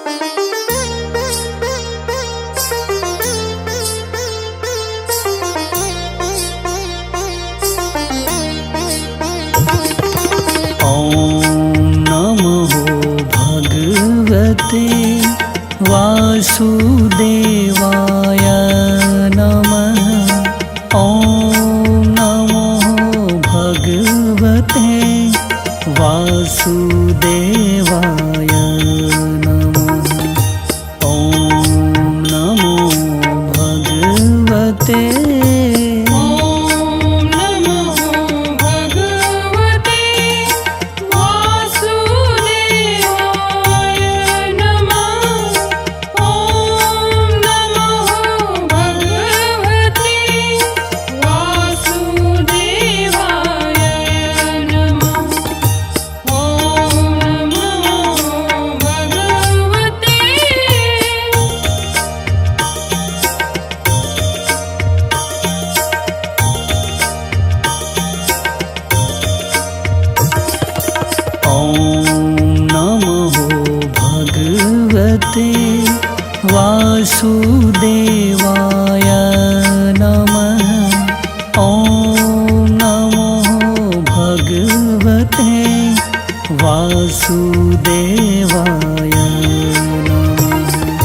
वासुदेवाय नमः। ॐ नमो भगवते वासुदेवाय नमः। ॐ नमो भगवते वासुदेवाय नमः। ॐ नमो भगवते वासुदेवाय नमः। ॐ नमो भगवते वासुदेवाय नमः।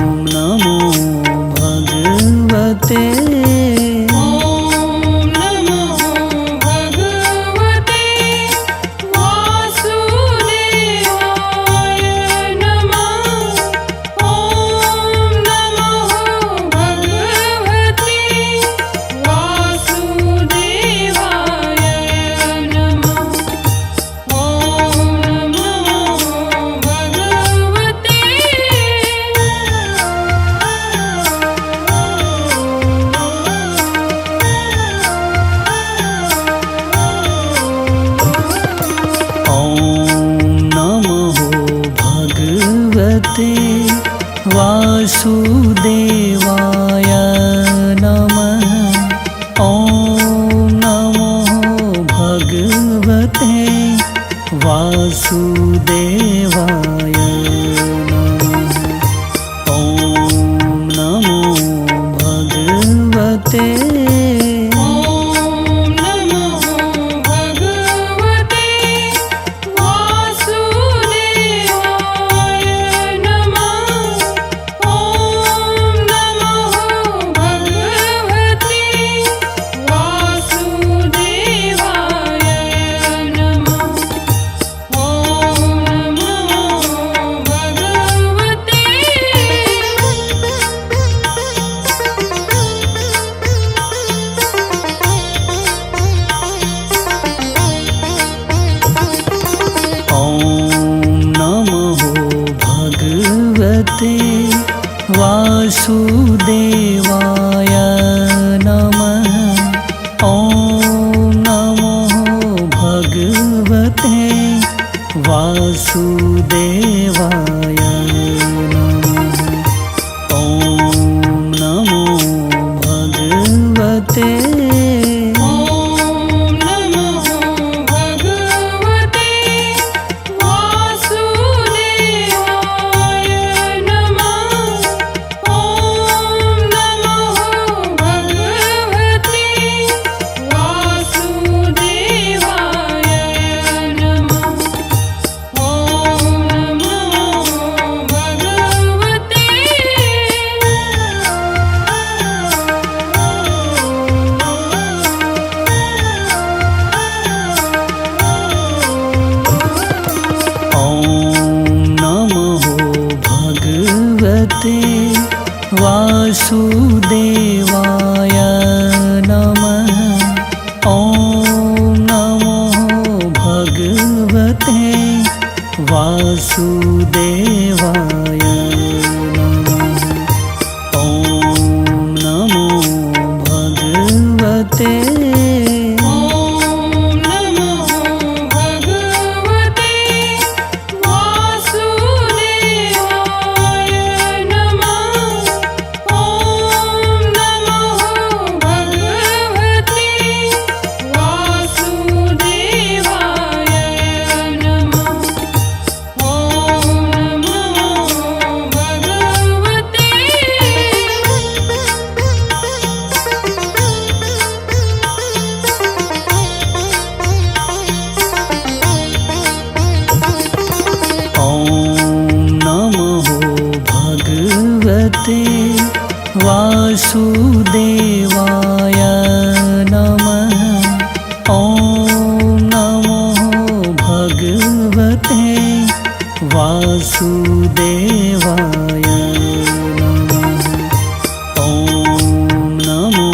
ॐ नमो भगवते वासुदेवाय नमः। ॐ नमो भगवते वासुदेवाय नमः। ॐ नमो भगवते वासुदेवाय नमः। ॐ नमो भगवते वासुदेवाय नमः। ॐ नमो भगवते वासुदेवाय नमः। ॐ नमो भगवते Om भगवते वासुदेवाय नमः। ॐ नमो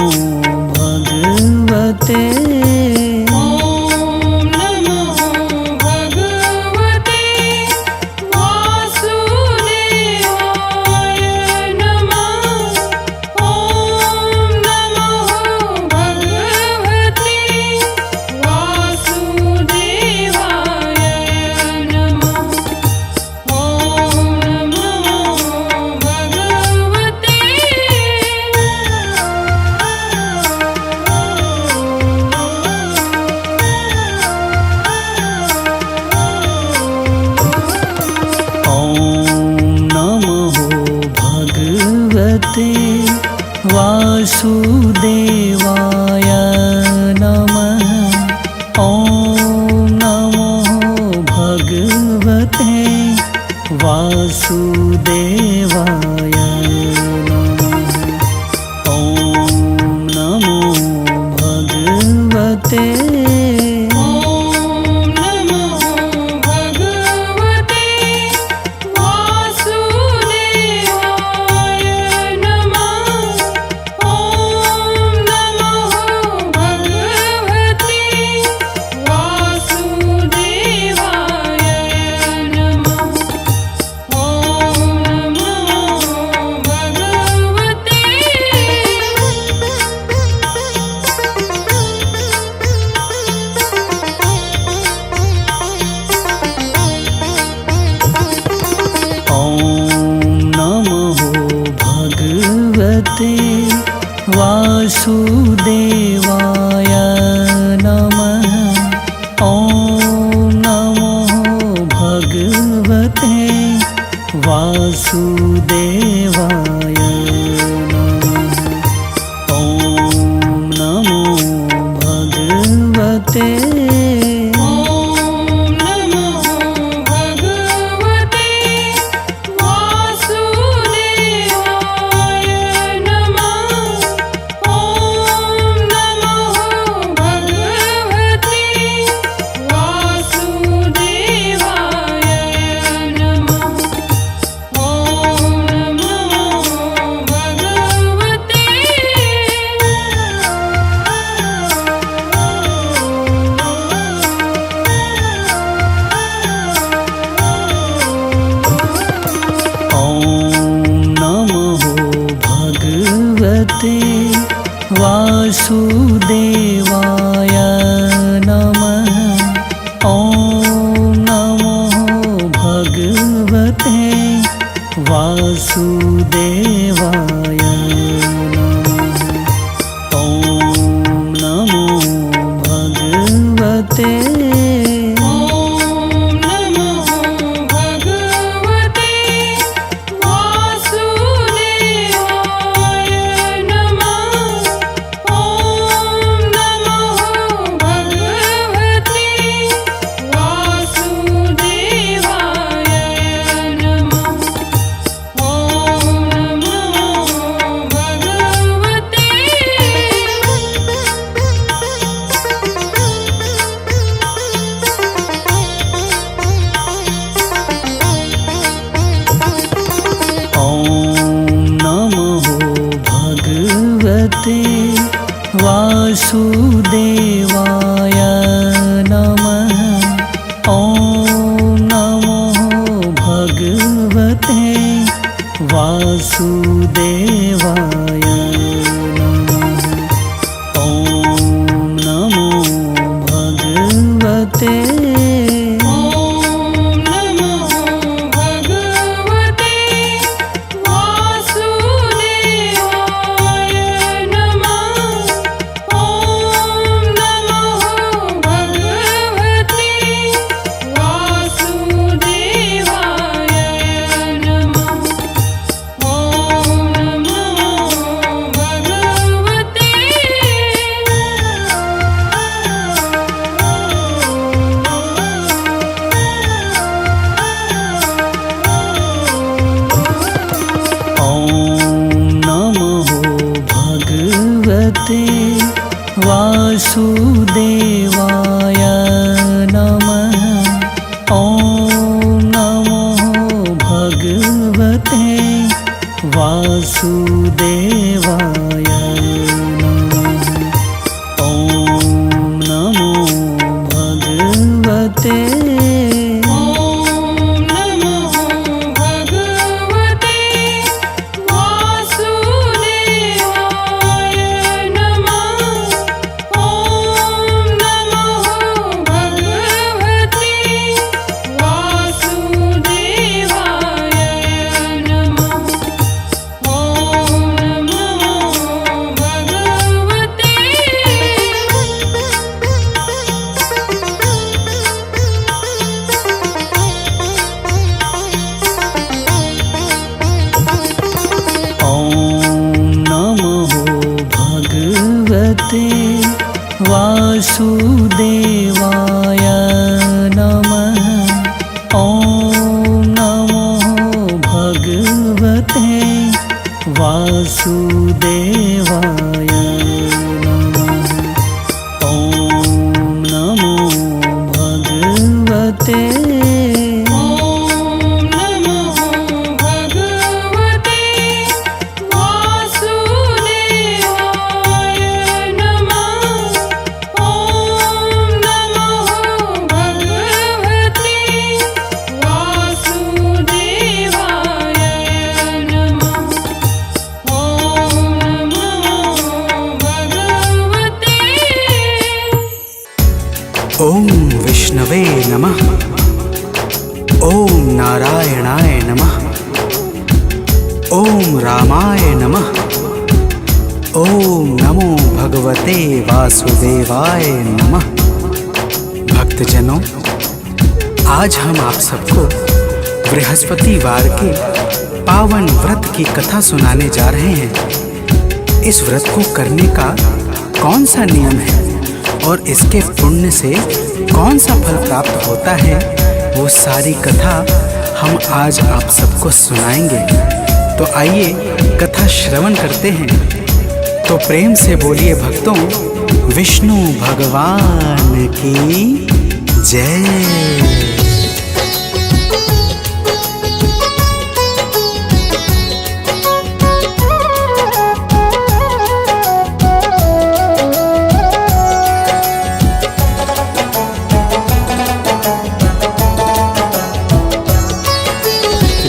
भगवते वासुदेवाय नमः। ॐ नमो भगवते वासुदेवाय नमः। ॐ नमो भगवते वासुदेवाय नमः। ॐ नमो भगवते वासुदेवाय नमः। ॐ नमो भगवते वासुदेवाय नमः। ॐ नमो भगवते वासुदेवाय नमः। ॐ नमो भगवते वासुदेवाय नमः। ॐ नमो भगवते वासुदेवाय नमः। ॐ नमो भगवते वासुदेवाय नमः। ॐ वासुदेवाय नमः। ॐ नमो भगवते वासुदेवाय नमः। ॐ नमो भगवते ओम विष्णवे नमः। ओम नारायणाय नमः। ओम रामाय नमः। ओम नमो भगवते वासुदेवाय नमः। भक्तजनों, आज हम आप सबको बृहस्पतिवार के पावन व्रत की कथा सुनाने जा रहे हैं। इस व्रत को करने का कौन सा नियम है और इसके पुण्य से कौन सा फल प्राप्त होता है, वो सारी कथा हम आज आप सबको सुनाएंगे। तो आइए कथा श्रवण करते हैं। तो प्रेम से बोलिए भक्तों, विष्णु भगवान की जय।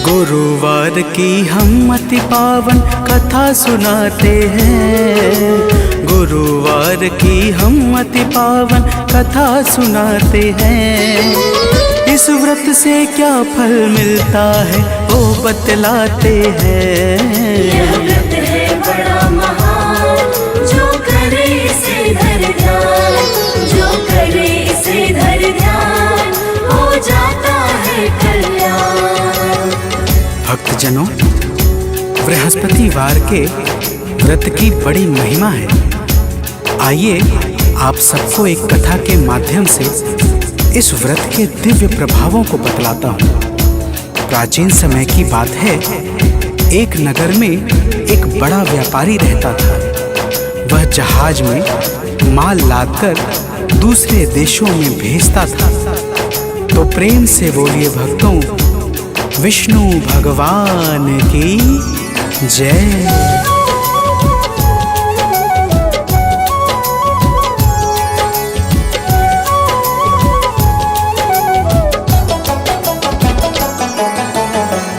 गुरुवार की हम अति पावन कथा सुनाते हैं। गुरुवार की हम अति पावन कथा सुनाते हैं। इस व्रत से क्या फल मिलता है वो बतलाते हैं। यह व्रत है बड़ा महान, जो करे इसे धर ध्यान, जो करे इसे धर ध्यान, हो जाता है कल्याण। भक्तजनों, बृहस्पतिवार के व्रत की बड़ी महिमा है। आइए आप सबको एक कथा के माध्यम से इस व्रत के दिव्य प्रभावों को बतलाता हूँ। प्राचीन समय की बात है, एक नगर में एक बड़ा व्यापारी रहता था। वह जहाज में माल लादकर दूसरे देशों में भेजता था। तो प्रेम से बोलिए भक्तों, विष्णु भगवान की जय।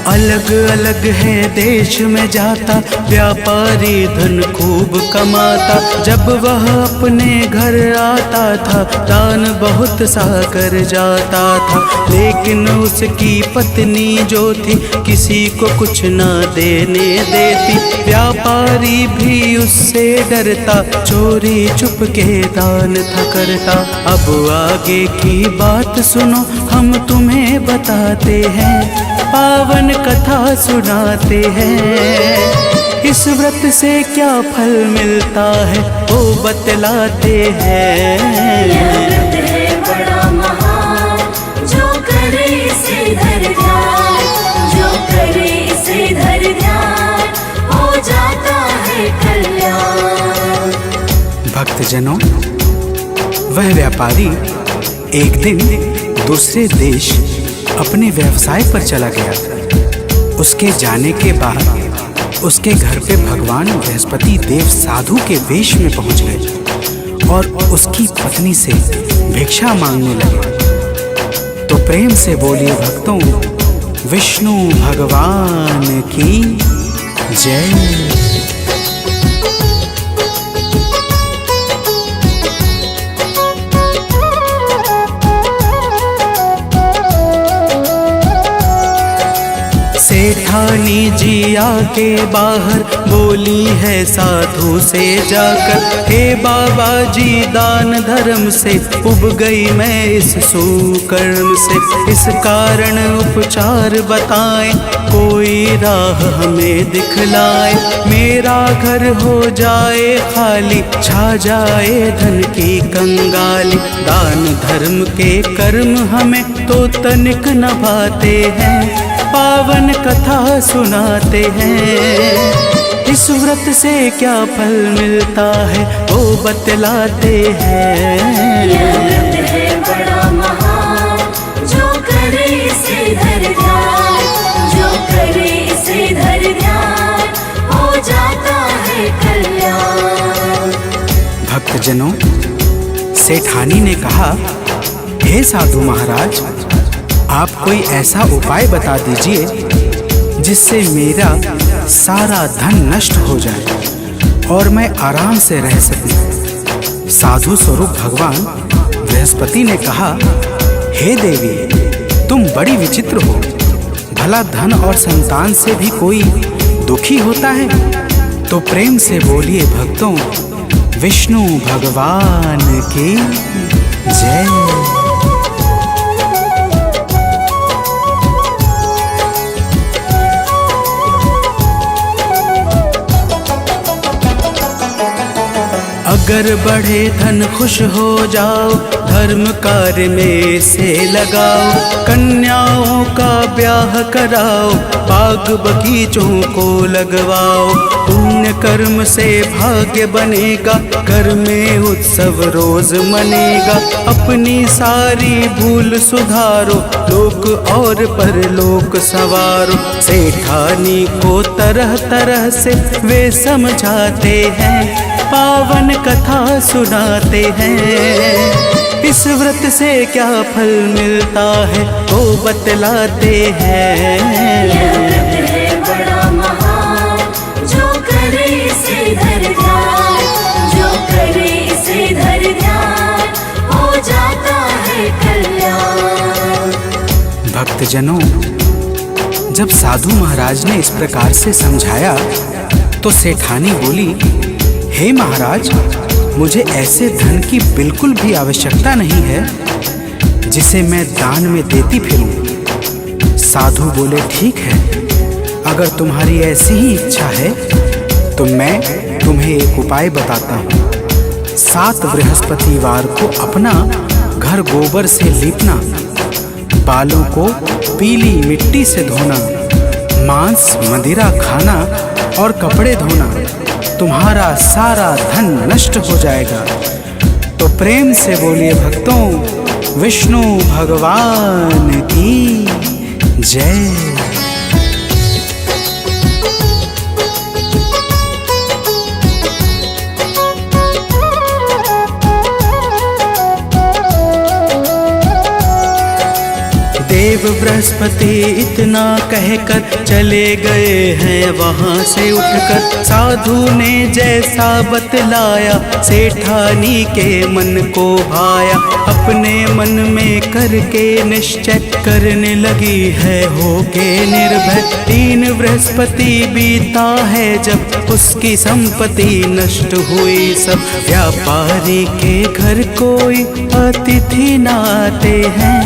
अलग अलग है देश में जाता, व्यापारी धन खूब कमाता। जब वह अपने घर आता था, दान बहुत सा कर जाता था। लेकिन उसकी पत्नी जो थी, किसी को कुछ न देने देती। व्यापारी भी उससे डरता, चोरी चुप के दान था करता। अब आगे की बात सुनो, हम तुम्हें बताते हैं, पावन कथा सुनाते हैं। इस व्रत से क्या फल मिलता है वो बतलाते हैं। यह व्रत है बड़ा महान, जो करे इसे धर ध्यान, जो करे इसे धर ध्यान, हो जाता है कल्याण। भक्तजनों, वह व्यापारी एक दिन दूसरे देश अपने व्यवसाय पर चला गया था। उसके जाने के बाद उसके घर पे भगवान बृहस्पति देव साधु के वेश में पहुंच गए और उसकी पत्नी से भिक्षा मांगने लगे। तो प्रेम से बोलिए भक्तों, विष्णु भगवान की जय। सेठानी जी आके बाहर बोली है साधु से जाकर, हे बाबा जी दान धर्म से उब गई मैं इस सुकर्म से। इस कारण उपचार बताएं, कोई राह हमें दिखलाए। मेरा घर हो जाए खाली, छा जाए धन की कंगाली। दान धर्म के कर्म हमें तो तनिक न भाते हैं, पावन कथा सुनाते हैं। इस व्रत से क्या फल मिलता है वो बतलाते हैं। यह व्रत है बड़ा महान, जो करे इसे धर ध्यान, जो करे इसे धर ध्यान, हो जाता है कल्याण। भक्तजनों, सेठानी ने कहा, हे साधु महाराज, आप कोई ऐसा उपाय बता दीजिए जिससे मेरा सारा धन नष्ट हो जाए और मैं आराम से रह सकूं। साधु स्वरूप भगवान बृहस्पति ने कहा, हे देवी, तुम बड़ी विचित्र हो। भला धन और संतान से भी कोई दुखी होता है? तो प्रेम से बोलिए भक्तों, विष्णु भगवान की जय। अगर बढ़े धन खुश हो जाओ, धर्म कार्य में से लगाओ। कन्याओं का ब्याह कराओ, बाग बगीचों को लगवाओ। पुण्य कर्म से भाग्य बनेगा, घर में उत्सव रोज मनेगा। अपनी सारी भूल सुधारो, लोक और परलोक सवारो। सेठानी को तरह तरह से वे समझाते हैं, पावन कथा सुनाते हैं। इस व्रत से क्या फल मिलता है वो बतलाते हैं। यह व्रत है बड़ा महान, जो करे इसे धर ध्यान, जो करे इसे धर ध्यान, हो जाता है कल्याण। भक्तजनों, जब साधु महाराज ने इस प्रकार से समझाया तो सेठानी बोली, हे महाराज, मुझे ऐसे धन की बिल्कुल भी आवश्यकता नहीं है जिसे मैं दान में देती फिरूं। साधु बोले, ठीक है, अगर तुम्हारी ऐसी ही इच्छा है तो मैं तुम्हें एक उपाय बताता हूँ। 7 बृहस्पतिवार को अपना घर गोबर से लीपना, बालों को पीली मिट्टी से धोना, मांस मदिरा खाना और कपड़े धोना, तुम्हारा सारा धन नष्ट हो जाएगा। तो प्रेम से बोलिए भक्तों, विष्णु भगवान की जय। देव बृहस्पति इतना कहकर चले गए हैं वहाँ से उठकर। साधु ने जैसा बतलाया, सेठानी के मन को भाया। अपने मन में करके निश्चय करने लगी है होके निर्भय। 3 बृहस्पति बीता है जब उसकी संपत्ति नष्ट हुई सब। व्यापारी के घर कोई अतिथि न आते हैं,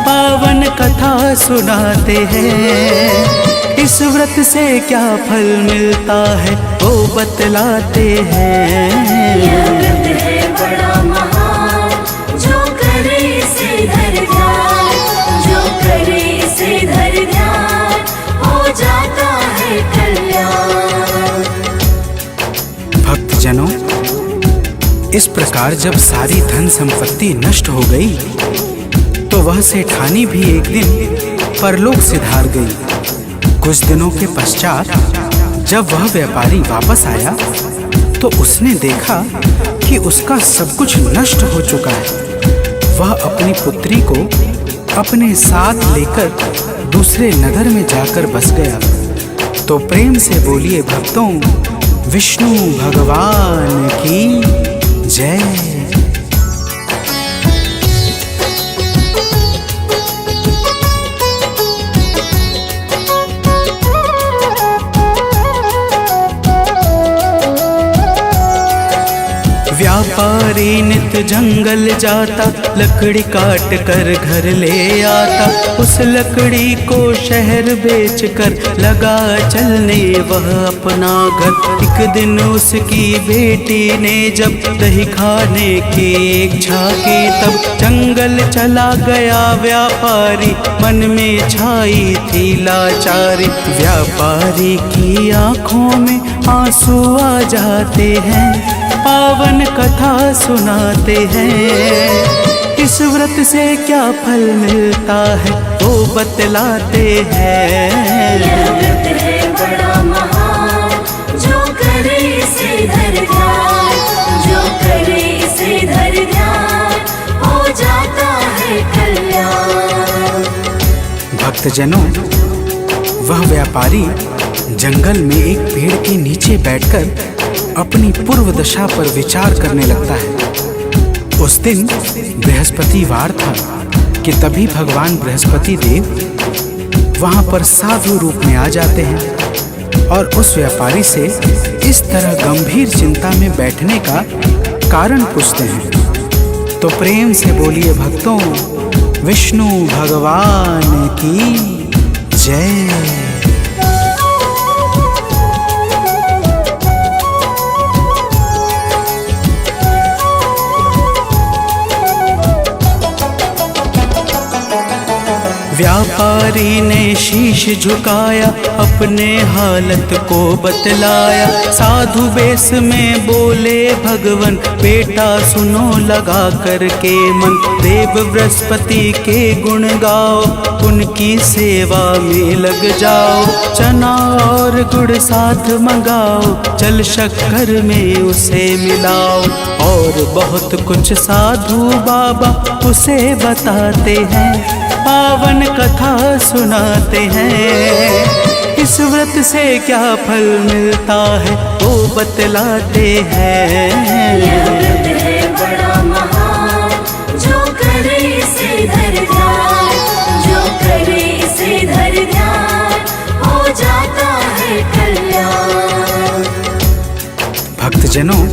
पावन कथा सुनाते हैं। इस व्रत से क्या फल मिलता है वो बतलाते हैं। यह व्रत है बड़ा महान, जो करे इसे धर ध्यान, जो करे इसे धर ध्यान, हो जाता है कल्याण। भक्तजनों, इस प्रकार जब सारी धन संपत्ति नष्ट हो गई तो वह सेठानी भी एक दिन परलोक सिधार गई। कुछ दिनों के पश्चात जब वह व्यापारी वापस आया तो उसने देखा कि उसका सब कुछ नष्ट हो चुका है। वह अपनी पुत्री को अपने साथ लेकर दूसरे नगर में जाकर बस गया। तो प्रेम से बोलिए भक्तों, विष्णु भगवान की जय। व्यापारी नित जंगल जाता, लकड़ी काट कर घर ले आता। उस लकड़ी को शहर बेच कर लगा चलने वह अपना घर। एक दिन उसकी बेटी ने जब दही खाने की इच्छा की, तब जंगल चला गया व्यापारी, मन में छाई थी लाचारी। व्यापारी की आंखों में आंसू आ जाते हैं, पावन कथा सुनाते हैं। इस व्रत से क्या फल मिलता है वो बतलाते हैं। यह व्रत है बड़ा महान, जो करे इसे धर ध्यान, जो करे इसे धर ध्यान, हो जाता है कल्याण। भक्तजनों, वह व्यापारी जंगल में एक पेड़ के नीचे बैठकर अपनी पूर्व दशा पर विचार करने लगता है। उस दिन बृहस्पतिवार था कि तभी भगवान बृहस्पति देव वहां पर साधु रूप में आ जाते हैं और उस व्यापारी से इस तरह गंभीर चिंता में बैठने का कारण पूछते हैं। तो प्रेम से बोलिए भक्तों, विष्णु भगवान की जय। व्यापारी ने शीश झुकाया, अपने हालत को बतलाया। साधु वेश में बोले भगवन, बेटा सुनो लगा करके मन। देव बृहस्पति के गुण गाओ, उनकी सेवा में लग जाओ। चना और गुड़ साथ मंगाओ, जल शक्कर में उसे मिलाओ। और बहुत कुछ साधु बाबा उसे बताते हैं, पावन कथा सुनाते हैं। इस व्रत से क्या फल मिलता है वो बतलाते हैं। यह व्रत है बड़ा महान, जो करे इसे धर ध्यान, जो करे इसे धर ध्यान, हो जाता है कल्याण। भक्तजनों,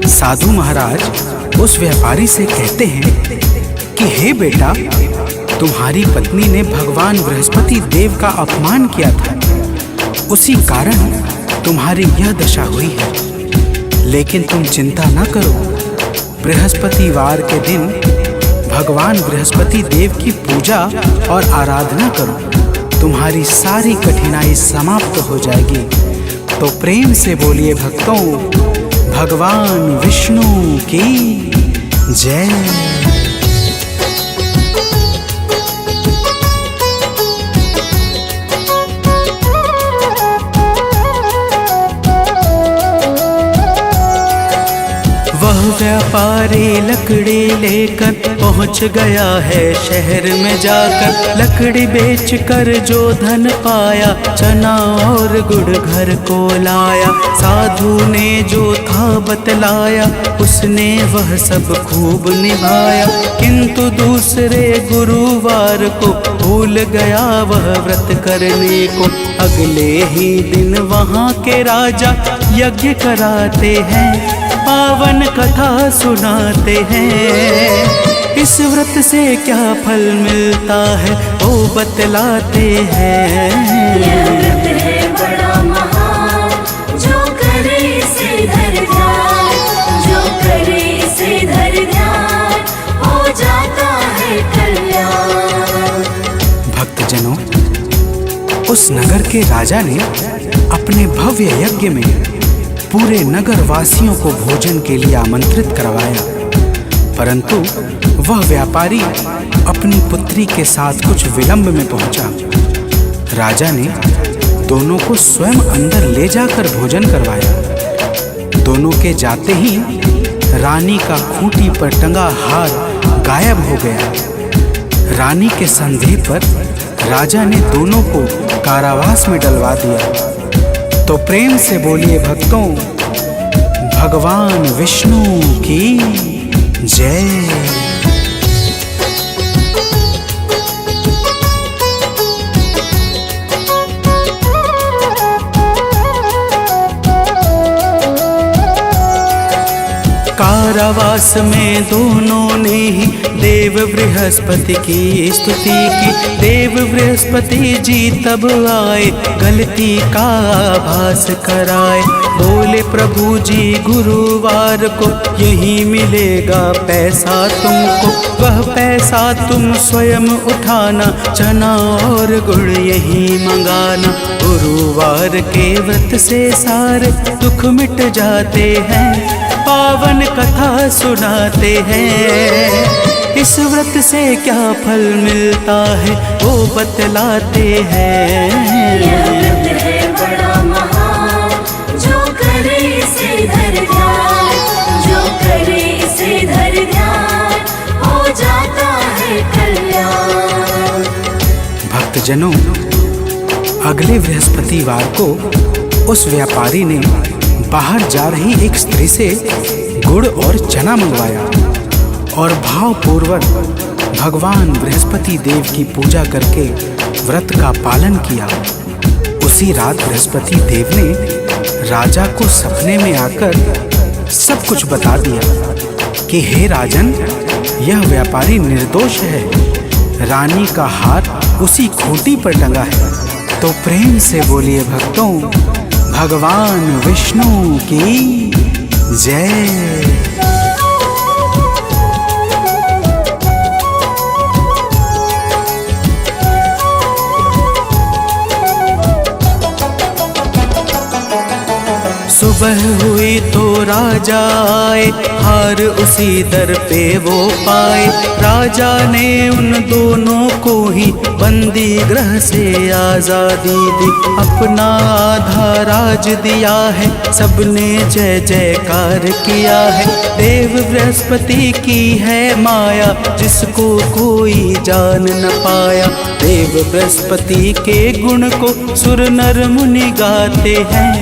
साधु महाराज उस व्यापारी से कहते हैं कि हे बेटा, तुम्हारी पत्नी ने भगवान बृहस्पति देव का अपमान किया था, उसी कारण तुम्हारी यह दशा हुई है। लेकिन तुम चिंता न करो, बृहस्पतिवार के दिन भगवान बृहस्पति देव की पूजा और आराधना करो, तुम्हारी सारी कठिनाई समाप्त हो जाएगी। तो प्रेम से बोलिए भक्तों, भगवान विष्णु की जय। व्यापारी लकड़ी लेकर पहुंच गया है शहर में जाकर। लकड़ी बेचकर जो धन पाया, चना और गुड़ घर को लाया। साधु ने जो था बतलाया, उसने वह सब खूब निभाया। किंतु दूसरे गुरुवार को भूल गया वह व्रत करने को। अगले ही दिन वहाँ के राजा यज्ञ कराते हैं, पावन कथा सुनाते हैं। इस व्रत से क्या फल मिलता है वो बतलाते हैं। यह व्रत है बड़ा महान, जो करे इसे धर ध्यान, जो करे इसे धर ध्यान, हो जाता है कल्याण। भक्तजनों, उस नगर के राजा ने अपने भव्य यज्ञ में पूरे नगर वासियों को भोजन के लिए आमंत्रित करवाया, परंतु वह व्यापारी अपनी पुत्री के साथ कुछ विलंब में पहुंचा। राजा ने दोनों को स्वयं अंदर ले जाकर भोजन करवाया। दोनों के जाते ही रानी का खूंटी पर टंगा हार गायब हो गया। रानी के संदेह पर राजा ने दोनों को कारावास में डलवा दिया। तो प्रेम से बोलिए भक्तों, भगवान विष्णु की जय। कारावास में दोनों ने ही देव बृहस्पति की स्तुति की। देव बृहस्पति जी तब आए, गलती का आभास कराए। बोले प्रभु जी गुरुवार को यही मिलेगा पैसा तुमको, वह पैसा तुम स्वयं उठाना, चना और गुड़ यही मंगाना। गुरुवार के व्रत से सारे दुख मिट जाते हैं, पावन कथा सुनाते हैं। इस व्रत से क्या फल मिलता है वो बतलाते हैं। यह व्रत है बड़ा महान, जो करे इसे धर ध्यान, जो करे इसे धर ध्यान, हो जाता है कल्याण। भक्तजनों, अगले बृहस्पतिवार को उस व्यापारी ने बाहर जा रही एक स्त्री से गुड़ और चना मंगवाया और भावपूर्वक भगवान बृहस्पति देव की पूजा करके व्रत का पालन किया। उसी रात बृहस्पति देव ने राजा को सपने में आकर सब कुछ बता दिया कि हे राजन, यह व्यापारी निर्दोष है, रानी का हाथ उसी खूंटी पर टंगा है। तो प्रेम से बोलिए भक्तों, भगवान विष्णु की जय। सुबह हुई तो राजा आए, हार उसी दर पे वो पाए। राजा ने उन दोनों को ही बंदी गृह से आजादी दी, अपना आधा राज दिया है, सबने जय जयकार किया है। देव बृहस्पति की है माया, जिसको कोई जान न पाया। देव बृहस्पति के गुण को सुर नर मुनि गाते हैं,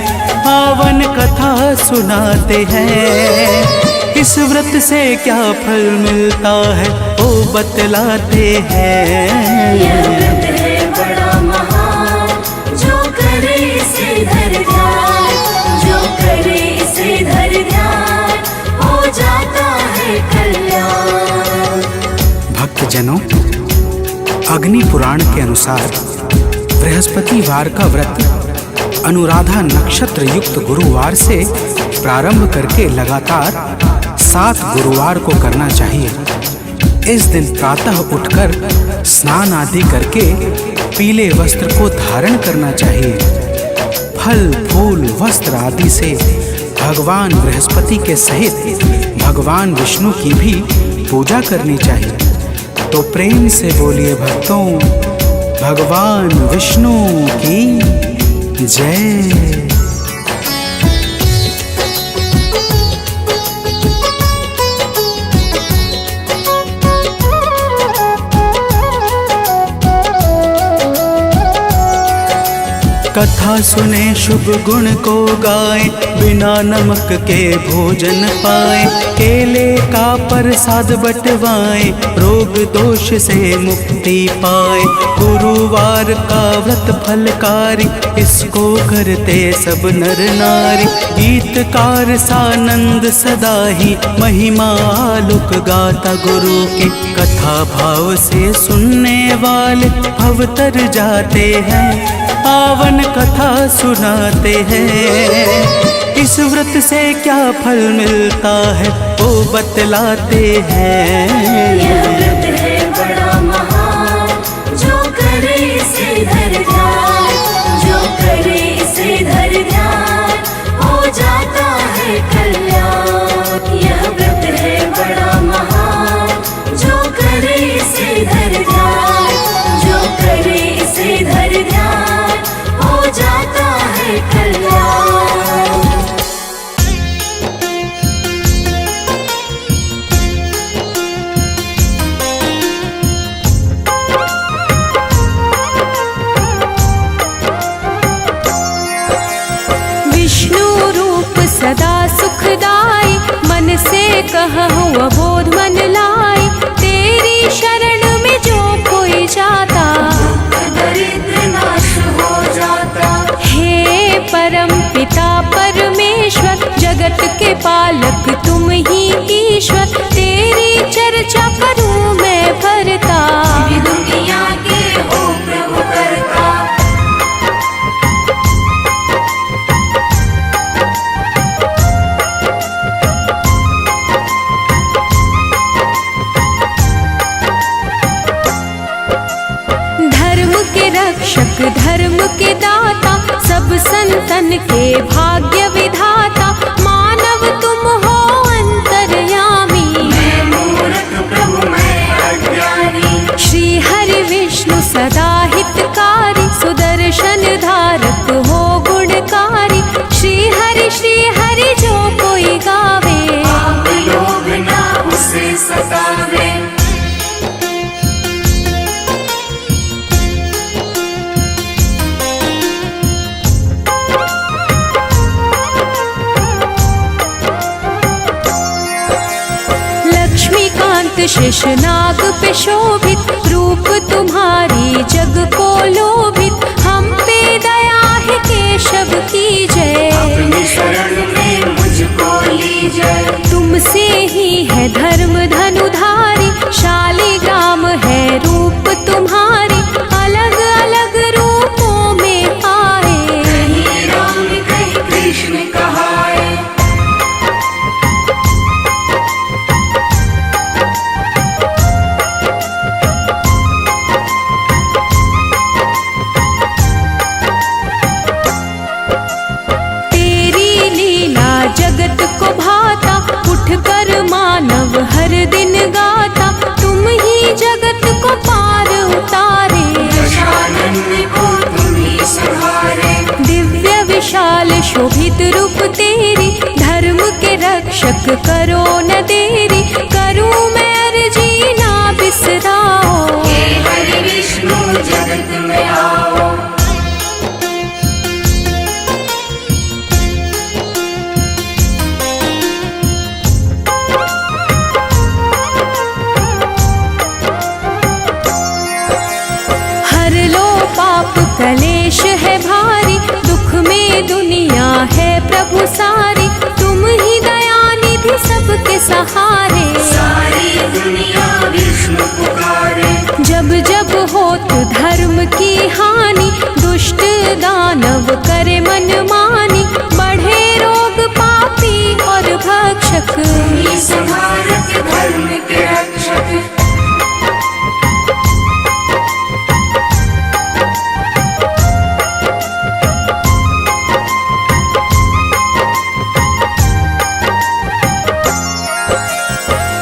पावन कथा सुनाते हैं। इस व्रत से क्या फल मिलता है वो बतलाते हैं। यह व्रत है बड़ा महान, जो करे इसे धर ध्यान, जो करे इसे धर ध्यान, हो जाता है कल्याण। भक्तजनों, अग्नि पुराण के अनुसार बृहस्पतिवार का व्रत अनुराधा नक्षत्र युक्त गुरुवार से प्रारंभ करके लगातार 7 गुरुवार को करना चाहिए। इस दिन प्रातः उठकर स्नान आदि करके पीले वस्त्र को धारण करना चाहिए। फल फूल वस्त्र आदि से भगवान बृहस्पति के सहित भगवान विष्णु की भी पूजा करनी चाहिए। तो प्रेम से बोलिए भक्तों, भगवान विष्णु की जय। कथा सुने शुभ गुण को गाए, बिना नमक के भोजन पाए। केले का प्रसाद बटवाए, रोग दोष से मुक्ति पाए। गुरुवार का व्रत फलकारी, इसको करते सब नर नारी। गीतकार सानंद सदा ही, महिमा आलोक गाता गुरु के। कथा भाव से सुनने वाले भव तर जाते हैं, पावन कथा सुनाते हैं। इस व्रत से क्या फल मिलता है वो बतलाते हैं। यह व्रत है बड़ा महान, जो करे इसे धर ध्यान, जो करे इसे धर ध्यान, हो जाता है कल्याण। यह व्रत है बड़ा महान, जो करे इसे धर ध्यान, जो करे इसे धर ध्यान, हो जाता है कल्याण। विष्णु रूप सदा सुखदाई, मन से कहूँ अबोध मन लाई। तेरी शरण में जो कोई जाता, दरिद्र नाश हो जाता। हे परम पिता परमेश्वर, जगत के पालक तुम ही ईश्वर, तेरी चर्चा करूं मैं भरता। दुनिया के हो प्रभु करता। धर्म के रक्षक, धर्म के दाता, सब संतन के भाग्य विधाता, मानव तुम हो अंतर्यामी। मैं मूर्ख प्रभु मैं अज्ञानी। श्री हरि विष्णु सदा हितकारी, सुदर्शन धारक हो गुणकारी। श्री हरि जो कोई गावे, पाप लोभ ना उसे सतावे। लक्ष्मीकांत शेषनाग पे शोभित, रूप तुम्हारी जग को लोभित। हम पे दया है केशव की जय, अपनी शरण में मुझको लीजिए। तुमसे ही है धर्म धनुधारी, शालिग्राम है रूप तुम्हारी। अलग अलग रूपों में आए, कहीं राम कहीं कृष्ण कहाए। तेरी लीला जगत को भाता, उठ कर मानव हर दिन गाता। तुम ही जगत को पार उतारे, दशानन को तुम ही संहारे। दिव्य विशाल शोभित रूप तेरी, धर्म के रक्षक करो न देरी। करूं मैं अर्जी ना बिसराओ, हे हरि विष्णु जगत में आओ। हर लो पाप कलेश है भारी, दुख में दुनिया है प्रभु सारी। तुम ही दयानिधि सबके सहारे, सारी दुनिया विष्णु पुकारे। जब जब होत धर्म की हानि, दुष्ट दानव करे मनमानी। बढ़े रोग पापी और भक्षक, ही संहारक धर्म के रक्षक।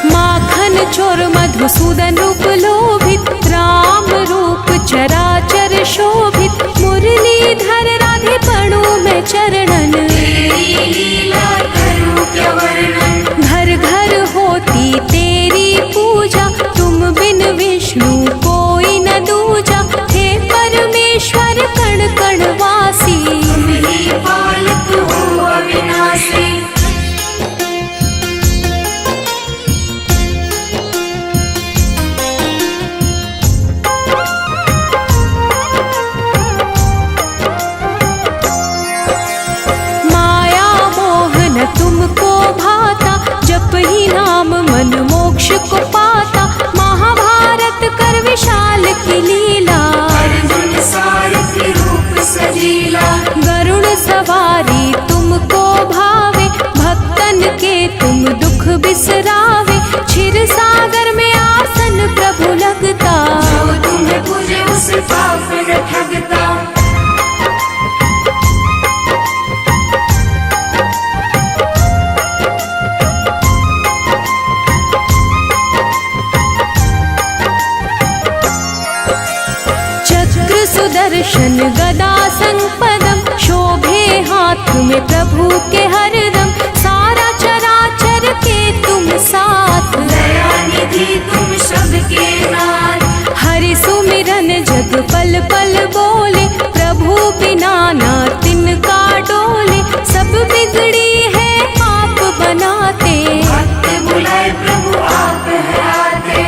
माखन चोर मधुसूदन रूप लोभित, राम रूप चराचर शोभित। मुरलीधर राधे पढ़ू मैं चरणन, तेरी लीला करूं क्या वर्णन। घर घर होती तेरी पूजा, तुम बिन विष्णु कोई न दूजा। हे परमेश्वर कण कण वासी, तुम ही पालक हो अविनाशी। माया मोह न तुमको भाता, जप ही नाम मन मोक्ष को पाता। महाभारत कर विशाल की लीला, अर्जुन सारथी रूप सजीला। गरुड़ सवारी तुमको भावे, भक्तन के तुम दुख बिसरावे। क्षीर सागर में आसन प्रभु लगता, जो तुम्हें पूजे उसे पाप न ठगता। चक्र सुदर्शन गदा संपदम, शोभे हाथ में प्रभु के हरदम। सारा चराचर के तुम साथ, दयानिधि तुम सबके नाथ। हरि सुमिरन जग पल पल बोले, प्रभु बिना ना तिनका डोले। सब बिगड़ी है आप बनाते, भक्त बुलाए प्रभु आप है आते।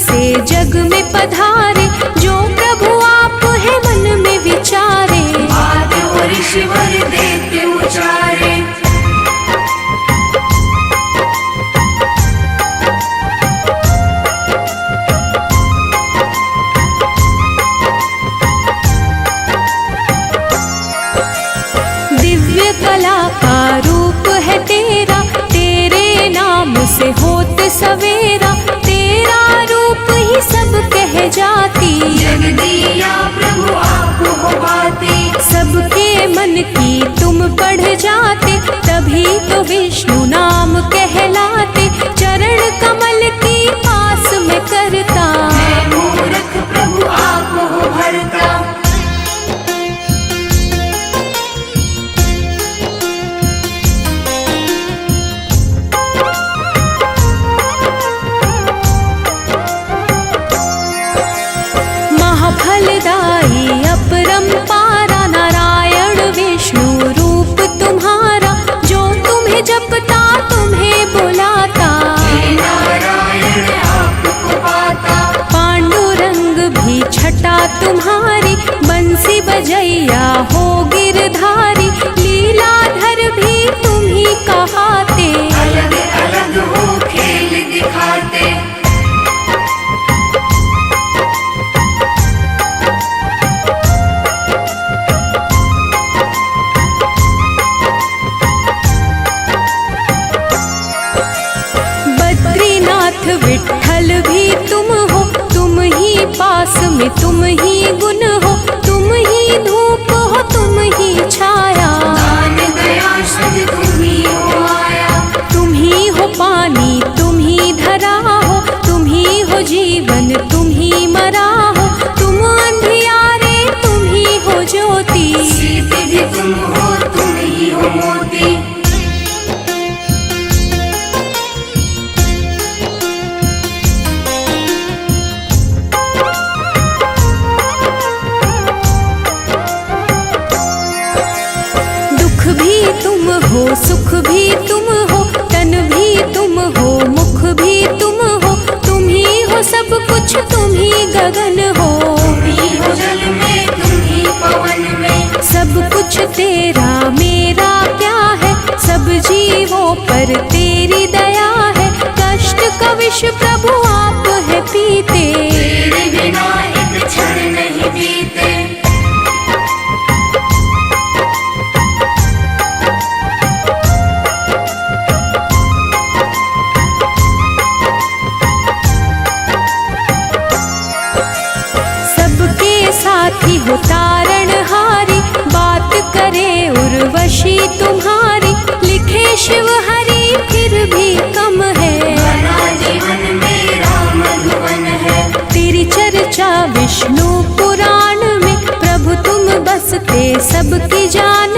से जग में पधारे, जो प्रभु आप है मन में विचारे। बात और ऋषिवर देते उचारे, दिव्य कला का रूप है तेरा, तेरे नाम से होत सवेरा। तेरा रूप ही सब कह जाती, जग दिया प्रभु आप हो बाती। सबके मन की तुम पढ़ जाते, तभी तो विष्णु नाम कहलाते। चरण कमल की पास में करता, मैं मूर्ख प्रभु आप हो भरता। महाफलदायी अपरंपारा, नारायण विष्णु रूप तुम्हारा। जो तुम्हें जपता तुम्हें बुलाता, हे नारायण आपको पाता। पांडुरंग भी छटा तुम्हारी, बंसी बजैया हो गिरधारी। लीलाधर भी तुम ही कहाते, अलग अलग हो खेल दिखाते। बद्रीनाथ विठ्ठल भी तुम हो, तुम ही पास में तुम ही गुण हो। तुम ही धूप हो तुम ही छाया, दान दया शुद्ध तुम ही हो आया। तुम ही हो पानी तुम ही धरा हो, तुम ही हो जीवन तुम ही मरा हो। तुम अंधियारे तुम ही हो ज्योति, सीते भी तुम हो तुम ही हो मोती। दुख भी तुम हो सुख भी तुम हो, तन भी तुम हो मुख भी तुम हो। तुम ही हो सब कुछ तुम ही गगन हो, तुम ही हो जल में तुम ही पवन में। सब कुछ तेरा मेरा क्या है, सब जीवों पर तेरी दया है। कष्ट का विष प्रभु आप है पीते, तेरे बिना एक क्षण नहीं बीते। सबके साथी हो तारणहारी, बात करे उर्वशी तुम्हारी। लिखे शिव हरि फिर भी कम है, बना जीवन मेरा मधुबन है। तेरी चर्चा विष्णु पुराण में, प्रभु तुम बसते सबकी जान